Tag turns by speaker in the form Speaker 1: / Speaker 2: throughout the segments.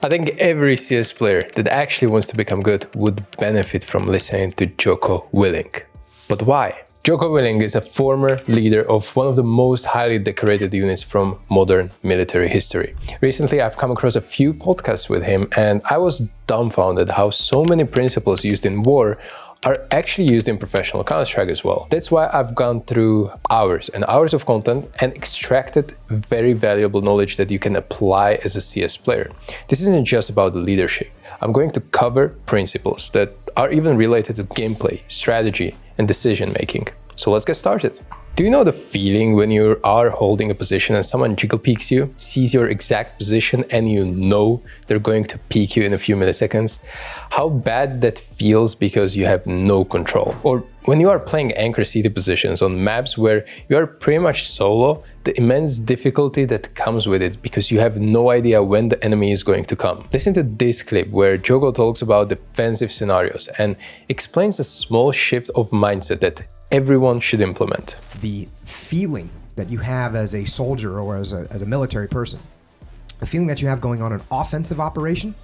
Speaker 1: I think every CS player that actually wants to become good would benefit from listening to Jocko Willink. But why? Jocko Willink is a former leader of one of the most highly decorated units from modern military history. Recently, I've come across a few podcasts with him, and I was dumbfounded how so many principles used in war are actually used in professional Counter-Strike as well. That's why I've gone through hours and hours of content and extracted very valuable knowledge that you can apply as a CS player. This isn't just about the leadership. I'm going to cover principles that are even related to gameplay, strategy, and decision making. So let's get started. Do you know the feeling when you are holding a position and someone jiggle peeks you, sees your exact position, and you know they're going to peek you in a few milliseconds? How bad that feels because you have no control. Or when you are playing anchor city positions on maps where you are pretty much solo, the immense difficulty that comes with it because you have no idea when the enemy is going to come. Listen to this clip where Jocko talks about defensive scenarios and explains a small shift of mindset that everyone should implement.
Speaker 2: The feeling that you have as a soldier or as a military person, the feeling that you have going on an offensive operation,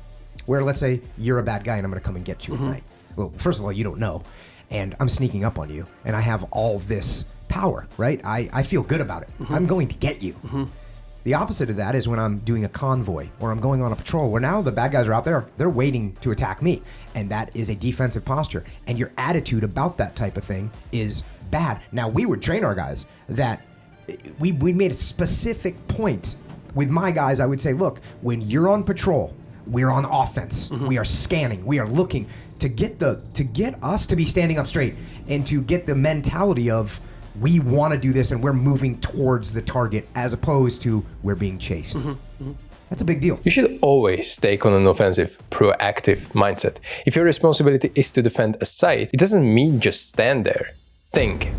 Speaker 2: where let's say you're a bad guy and I'm gonna come and get you at night. Well, first of all, you don't know, and I'm sneaking up on you, and I have all this power, right? I feel good about it. I'm going to get you. The opposite of that is when I'm doing a convoy or I'm going on a patrol where now the bad guys are out there, they're waiting to attack me. And that is a defensive posture. And your attitude about that type of thing is bad. Now, we would train our guys that we made a specific point with my guys. I would say, look, when you're on patrol, we're on offense. We are scanning, we are looking to get us to be standing up straight and to get the mentality of, we want to do this and we're moving towards the target as opposed to we're being chased. That's a big deal.
Speaker 1: You should always take on an offensive, proactive mindset. If your responsibility is to defend a site, it doesn't mean just stand there.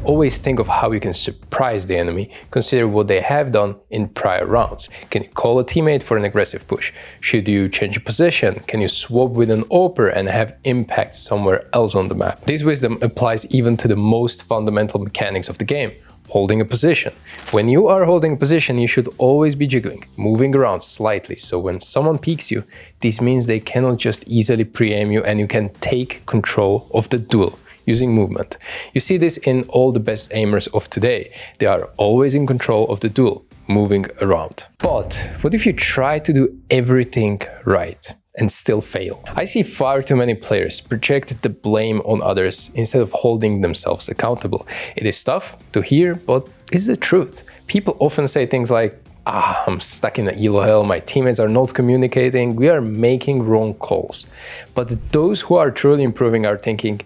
Speaker 1: Always think of how you can surprise the enemy. Consider what they have done in prior rounds. Can you call a teammate for an aggressive push? Should you change your position? Can you swap with an AWPer and have impact somewhere else on the map? This wisdom applies even to the most fundamental mechanics of the game. Holding a position. When you are holding a position, you should always be jiggling, moving around slightly, so when someone peeks you, this means they cannot just easily pre-aim you and you can take control of the duel using movement. You see this in all the best aimers of today. They are always in control of the duel, moving around. But what if you try to do everything right and still fail? I see far too many players project the blame on others instead of holding themselves accountable. It is tough to hear, but it's the truth. People often say things like, I'm stuck in a elo hell, my teammates are not communicating, we are making wrong calls. But those who are truly improving are thinking,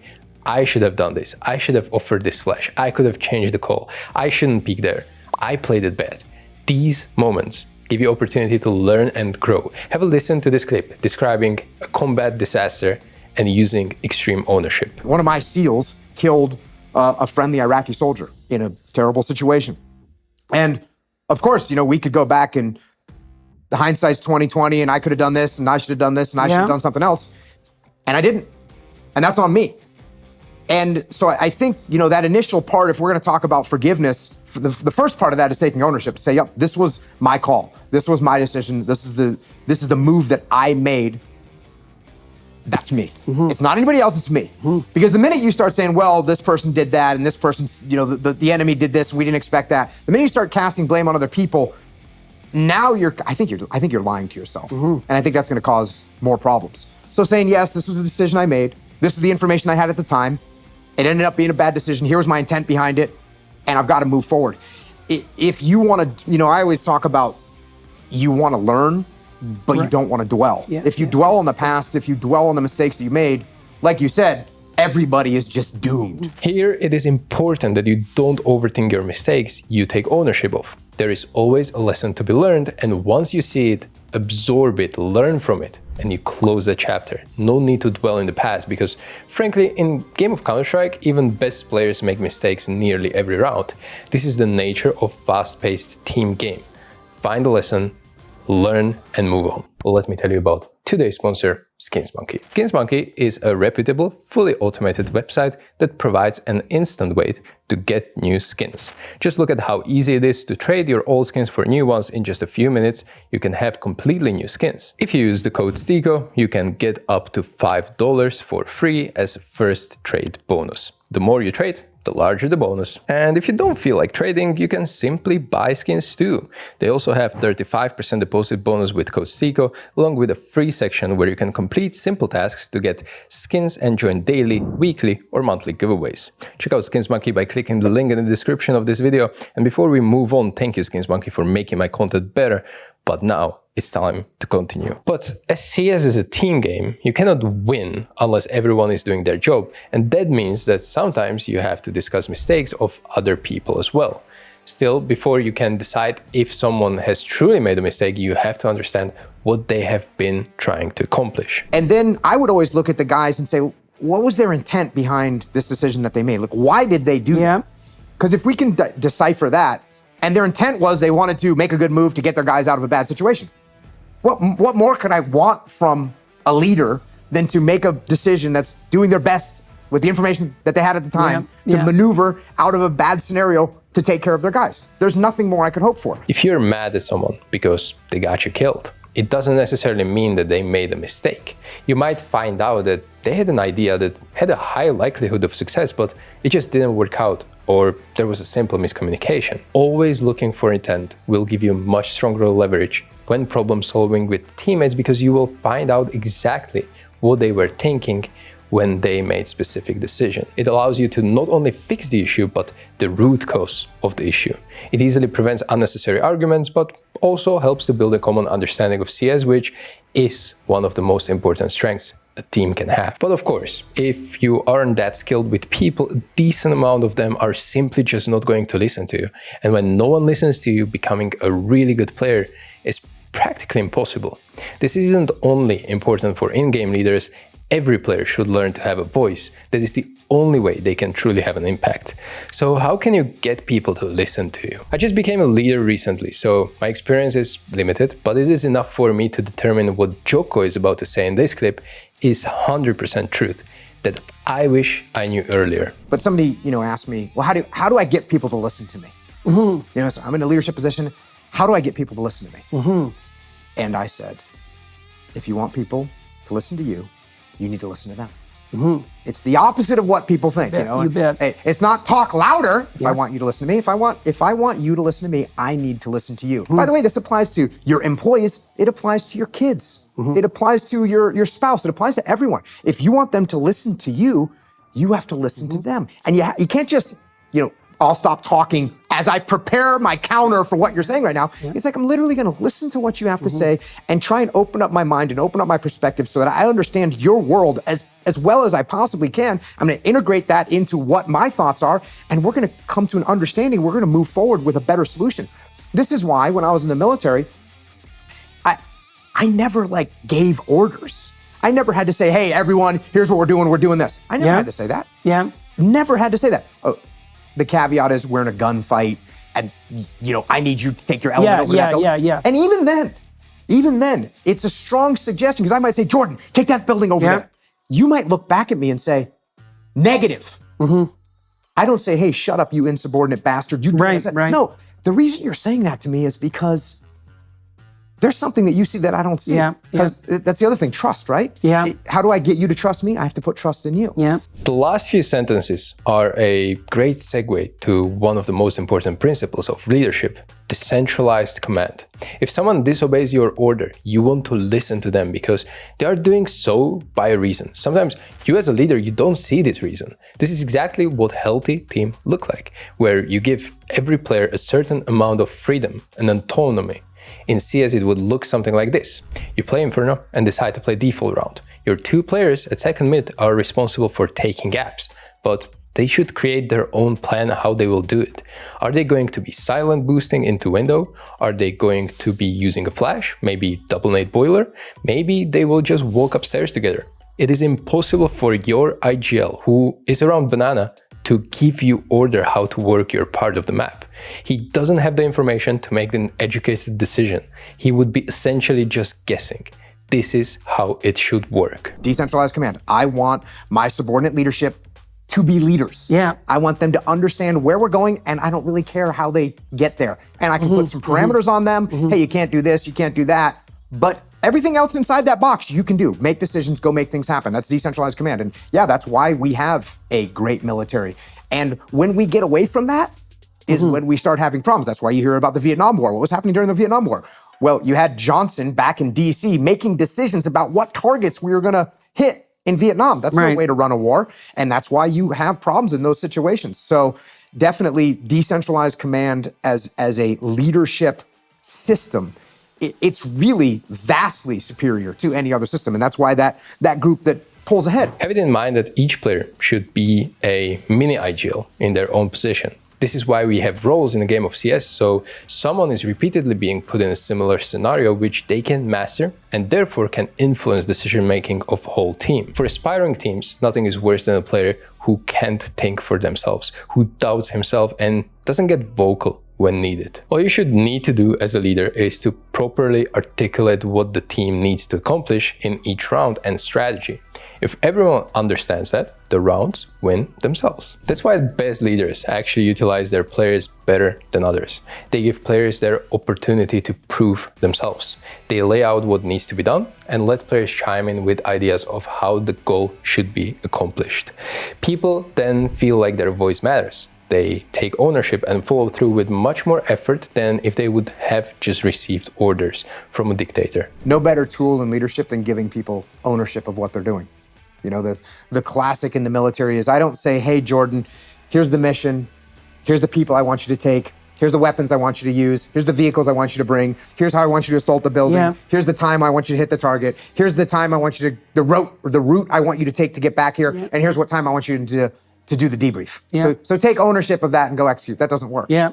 Speaker 1: I should have done this, I should have offered this flash, I could have changed the call, I shouldn't peek there, I played it bad. These moments give you opportunity to learn and grow. Have a listen to this clip describing a combat disaster and using extreme ownership.
Speaker 3: One of my SEALs killed a friendly Iraqi soldier in a terrible situation. And of course, we could go back and the hindsight's 20/20 and I could have done this and I should have done this and I should have done something else. And I didn't. And that's on me. And so I think, that initial part, if we're going to talk about forgiveness, the first part of that is taking ownership. To say, yep, this was my call. This was my decision. This is the move that I made. That's me. It's not anybody else, it's me. Because the minute you start saying, well, this person did that and this person, the enemy did this and we didn't expect that. The minute you start casting blame on other people, now I think you're lying to yourself. And I think that's going to cause more problems. So saying, yes, this was the decision I made. This was the information I had at the time. It ended up being a bad decision. Here was my intent behind it, and I've got to move forward. If you want to, I always talk about you want to learn, but you don't want to dwell. If you dwell on the past, if you dwell on the mistakes that you made, like you said, everybody is just doomed.
Speaker 1: Here, it is important that you don't overthink your mistakes you take ownership of. There is always a lesson to be learned, and once you see it, absorb it, learn from it, and you close the chapter. No need to dwell in the past because, frankly, in game of Counter-Strike, even best players make mistakes nearly every round. This is the nature of fast-paced team game. Find a lesson, learn, and move on. Let me tell you about today's sponsor, SkinsMonkey. SkinsMonkey is a reputable, fully automated website that provides an instant way to get new skins. Just look at how easy it is to trade your old skins for new ones in just a few minutes. You can have completely new skins. If you use the code STYKO, you can get up to $5 for free as a first trade bonus. The more you trade, the larger the bonus. And if you don't feel like trading, you can simply buy skins too. They also have 35% deposit bonus with code STYKO, along with a free section where you can complete simple tasks to get skins and join daily, weekly, or monthly giveaways. Check out SkinsMonkey by clicking the link in the description of this video. And before we move on, thank you SkinsMonkey for making my content better. But now it's time to continue. But as CS is a team game, you cannot win unless everyone is doing their job. And that means that sometimes you have to discuss mistakes of other people as well. Still, before you can decide if someone has truly made a mistake, you have to understand what they have been trying to accomplish.
Speaker 3: And then I would always look at the guys and say, what was their intent behind this decision that they made? Like, why did they do that? Because if we can decipher that, and their intent was they wanted to make a good move to get their guys out of a bad situation. What more could I want from a leader than to make a decision that's doing their best with the information that they had at the time to maneuver out of a bad scenario to take care of their guys? There's nothing more I could hope for.
Speaker 1: If you're mad at someone because they got you killed, it doesn't necessarily mean that they made a mistake. You might find out that they had an idea that had a high likelihood of success, but it just didn't work out, or there was a simple miscommunication. Always looking for intent will give you much stronger leverage when problem solving with teammates, because you will find out exactly what they were thinking when they made specific decision. It allows you to not only fix the issue, but the root cause of the issue. It easily prevents unnecessary arguments, but also helps to build a common understanding of CS, which is one of the most important strengths a team can have. But of course, if you aren't that skilled with people, a decent amount of them are simply just not going to listen to you. And when no one listens to you, becoming a really good player is practically impossible. This isn't only important for in-game leaders. Every player should learn to have a voice. That is the only way they can truly have an impact. So how can you get people to listen to you? I just became a leader recently, so my experience is limited, but it is enough for me to determine what Jocko is about to say in this clip is 100% truth that I wish I knew earlier.
Speaker 3: But somebody, asked me, well, how do I get people to listen to me? So I'm in a leadership position. How do I get people to listen to me? And I said, if you want people to listen to you, you need to listen to them. It's the opposite of what people think.
Speaker 4: You bet.
Speaker 3: It's not talk louder if I want you to listen to me. If I want you to listen to me, I need to listen to you. By the way, this applies to your employees. It applies to your kids. It applies to your spouse. It applies to everyone. If you want them to listen to you, you have to listen to them. And you can't just, I'll stop talking as I prepare my counter for what you're saying right now. It's like I'm literally going to listen to what you have to say and try and open up my mind and open up my perspective so that I understand your world as well as I possibly can. I'm going to integrate that into what my thoughts are, and we're going to come to an understanding. We're going to move forward with a better solution. This is why when I was in the military, I never gave orders. I never had to say, hey, everyone, here's what we're doing this. I never had to say that. Never had to say that. Oh, the caveat is we're in a gunfight and, I need you to take your element over that building. And even then, it's a strong suggestion because I might say, Jordan, take that building over there. You might look back at me and say, negative. I don't say, hey, shut up, you insubordinate bastard. You right. No, the reason you're saying that to me is because there's something that you see that I don't see. Because that's the other thing, trust, right? How do I get you to trust me? I have to put trust in you.
Speaker 1: The last few sentences are a great segue to one of the most important principles of leadership, decentralized command. If someone disobeys your order, you want to listen to them because they are doing so by a reason. Sometimes you as a leader, you don't see this reason. This is exactly what healthy team look like, where you give every player a certain amount of freedom and autonomy. In CS, it would look something like this. You play Inferno and decide to play default round. Your two players at second mid are responsible for taking gaps, but they should create their own plan how they will do it. Are they going to be silent boosting into window? Are they going to be using a flash? Maybe double nade boiler? Maybe they will just walk upstairs together. It is impossible for your IGL, who is around banana, to give you order how to work your part of the map. He doesn't have the information to make an educated decision. He would be essentially just guessing. This is how it should work.
Speaker 3: Decentralized command. I want my subordinate leadership to be leaders.
Speaker 4: Yeah.
Speaker 3: I want them to understand where we're going, and I don't really care how they get there. And I can put some parameters on them. Hey, you can't do this, you can't do that. But everything else inside that box you can do. Make decisions, go make things happen. That's decentralized command. And yeah, that's why we have a great military. And when we get away from that is when we start having problems. That's why you hear about the Vietnam War. What was happening during the Vietnam War? Well, you had Johnson back in DC making decisions about what targets we were gonna hit in Vietnam. That's no way to run a war. And that's why you have problems in those situations. So definitely decentralized command as a leadership system, it's really vastly superior to any other system. And that's why that group that pulls ahead.
Speaker 1: Have it in mind that each player should be a mini IGL in their own position. This is why we have roles in a game of CS, so someone is repeatedly being put in a similar scenario which they can master and therefore can influence decision-making of a whole team. For aspiring teams, nothing is worse than a player who can't think for themselves, who doubts himself and doesn't get vocal when needed. All you should need to do as a leader is to properly articulate what the team needs to accomplish in each round and strategy. If everyone understands that, the rounds win themselves. That's why the best leaders actually utilize their players better than others. They give players their opportunity to prove themselves. They lay out what needs to be done and let players chime in with ideas of how the goal should be accomplished. People then feel like their voice matters. They take ownership and follow through with much more effort than if they would have just received orders from a dictator.
Speaker 3: No better tool in leadership than giving people ownership of what they're doing. You know, the classic in the military is I don't say, hey, Jordan, here's the mission. Here's the people I want you to take. Here's the weapons I want you to use. Here's the vehicles I want you to bring. Here's how I want you to assault the building.
Speaker 4: Yeah.
Speaker 3: Here's the time I want you to hit the target. Here's the time I want you to, the route I want you to take to get back here. Yeah. And here's what time I want you to do the debrief.
Speaker 4: Yeah.
Speaker 3: So take ownership of that and go execute. That doesn't work.
Speaker 4: Yeah.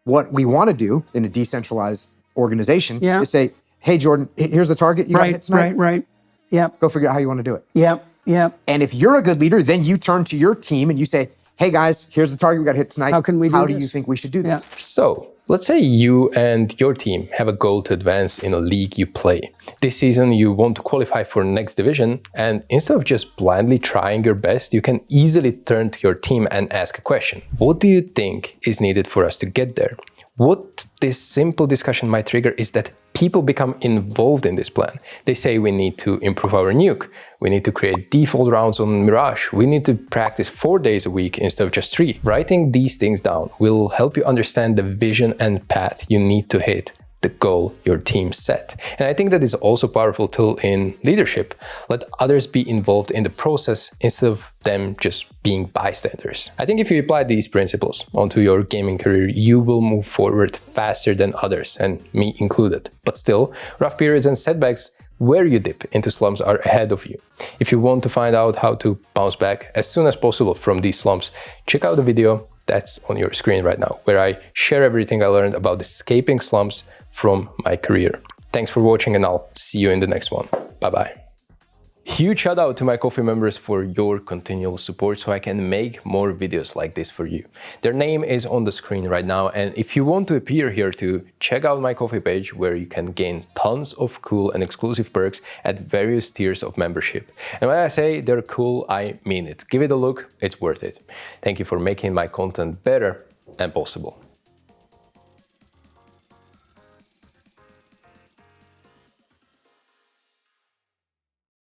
Speaker 3: What we want to do in a decentralized organization
Speaker 4: Yeah.
Speaker 3: is say, hey, Jordan, here's the target you got to hit tonight.
Speaker 4: Right. Yep.
Speaker 3: Go figure out how you want to do it.
Speaker 4: Yep.
Speaker 3: And if you're a good leader, then you turn to your team and you say, hey guys, here's the target we got to hit tonight.
Speaker 4: How can we do
Speaker 3: How
Speaker 4: this?
Speaker 3: do you think we should do this?
Speaker 1: So, let's say you and your team have a goal to advance in a league you play. This season you want to qualify for next division, and instead of just blindly trying your best, you can easily turn to your team and ask a question. What do you think is needed for us to get there? What this simple discussion might trigger is that people become involved in this plan. They say we need to improve our nuke, we need to create default rounds on Mirage, we need to practice 4 days a week instead of just 3. Writing these things down will help you understand the vision and path you need to hit the goal your team set. And I think that is also a powerful tool in leadership. Let others be involved in the process instead of them just being bystanders. I think if you apply these principles onto your gaming career, you will move forward faster than others, and me included. But still, rough periods and setbacks where you dip into slumps are ahead of you. If you want to find out how to bounce back as soon as possible from these slumps, check out the video that's on your screen right now, where I share everything I learned about escaping slumps from my career. Thanks for watching, and I'll see you in the next one. Bye-bye. Huge shout out to my coffee members for your continual support so I can make more videos like this for you. Their name is on the screen right now, and if you want to appear here to check out my coffee page where you can gain tons of cool and exclusive perks at various tiers of membership. And when I say they're cool, I mean it. Give it a look, it's worth it. Thank you for making my content better and possible.